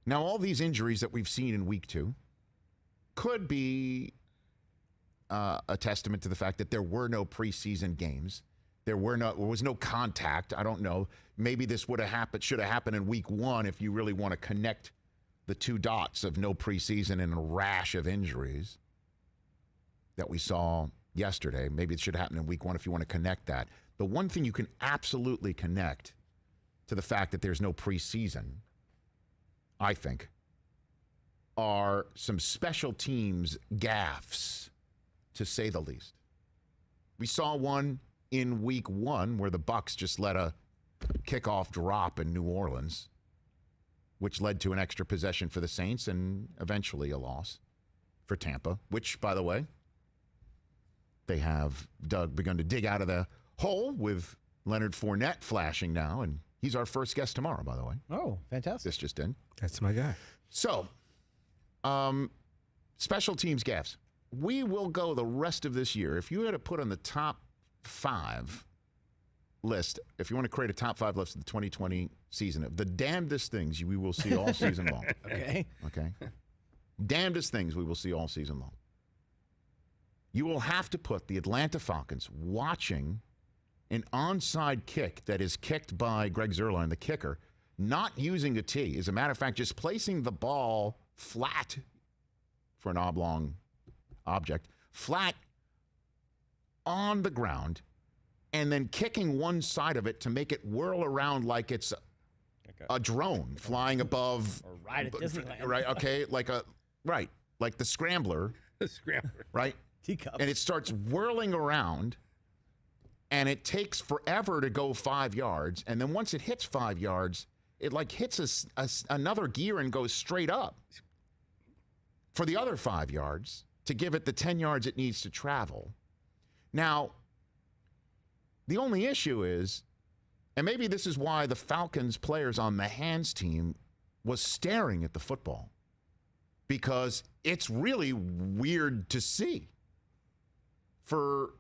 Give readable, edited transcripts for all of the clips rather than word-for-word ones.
Now, all these injuries that we've seen in week 2 could be a testament to the fact that there were no preseason games. There was no contact. I don't know. Maybe this should have happened in week 1 if you really want to connect the two dots of no preseason and a rash of injuries that we saw yesterday. Maybe it should happen in week 1 if you want to connect that. The one thing you can absolutely connect to the fact that there's no preseason, I think, are some special teams gaffes, to say the least. We saw one in week 1 where the Bucs just let a kickoff drop in New Orleans, which led to an extra possession for the Saints and eventually a loss for Tampa, which, by the way, they have begun to dig out of the hole with Leonard Fournette flashing now, and he's our first guest tomorrow, by the way. Oh, fantastic. This just in. That's my guy. So, special teams gaffes. We will go the rest of this year. If you had to put on the top 5 list, if you want to create a top 5 list of the 2020 season, of the damnedest things we will see all season long. Okay. Damnedest things we will see all season long. You will have to put the Atlanta Falcons watching an onside kick that is kicked by Greg Zuerlein, the kicker, not using a tee. As a matter of fact, just placing the ball flat for an oblong object, flat on the ground, and then kicking one side of it to make it whirl around like it's a drone flying above. Or ride at Disneyland. Right, okay, like the scrambler. The scrambler. Right? Teacups. And it starts whirling around, and it takes forever to go 5 yards, and then once it hits 5 yards, it like hits another gear and goes straight up for the other 5 yards to give it the 10 yards it needs to travel. Now, the only issue is, and maybe this is why the Falcons players on the hands team was staring at the football, because it's really weird to see for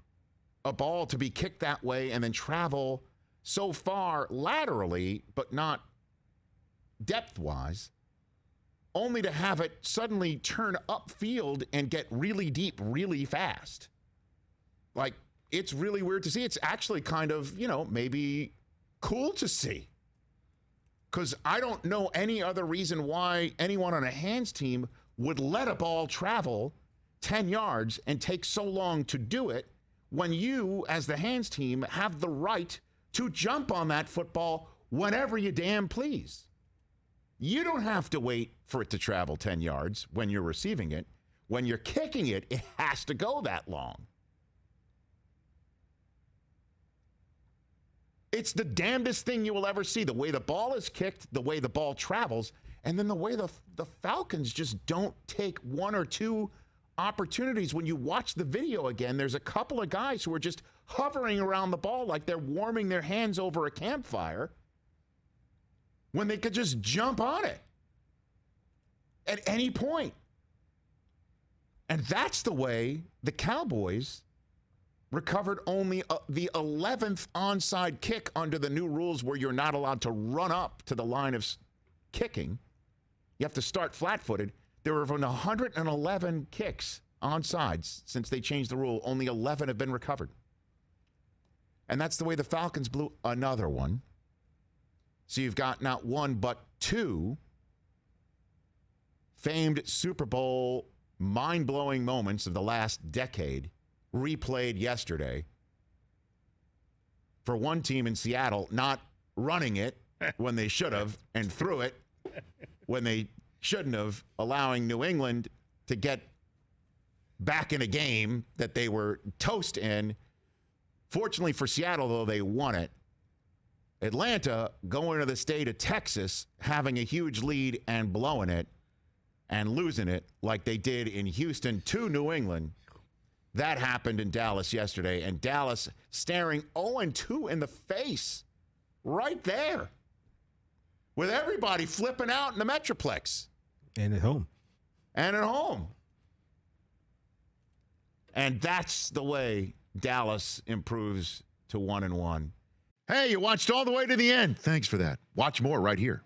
a ball to be kicked that way and then travel so far laterally, but not depth-wise, only to have it suddenly turn upfield and get really deep really fast. Like, it's really weird to see. It's actually kind of, maybe cool to see. Because I don't know any other reason why anyone on a hands team would let a ball travel 10 yards and take so long to do it when you, as the hands team, have the right to jump on that football whenever you damn please. You don't have to wait for it to travel 10 yards when you're receiving it. When you're kicking it, it has to go that long. It's the damnedest thing you will ever see. The way the ball is kicked, the way the ball travels, and then the way the Falcons just don't take one or two opportunities. When you watch the video again, there's a couple of guys who are just hovering around the ball like they're warming their hands over a campfire when they could just jump on it at any point. And that's the way the Cowboys recovered only the 11th onside kick under the new rules, where you're not allowed to run up to the line of kicking. You have to start flat-footed. There were 111 kicks onsides since they changed the rule. Only 11 have been recovered. And that's the way the Falcons blew another one. So you've got not one, but two famed Super Bowl mind-blowing moments of the last decade replayed yesterday. For one team in Seattle not running it when they should have and threw it when they shouldn't have, allowing New England to get back in a game that they were toast in. Fortunately for Seattle, though, they won it. Atlanta going to the state of Texas, having a huge lead and blowing it and losing it like they did in Houston to New England. That happened in Dallas yesterday, and Dallas staring 0-2 in the face right there with everybody flipping out in the Metroplex. And at home. And that's the way Dallas improves to 1-1. Hey, you watched all the way to the end. Thanks for that. Watch more right here.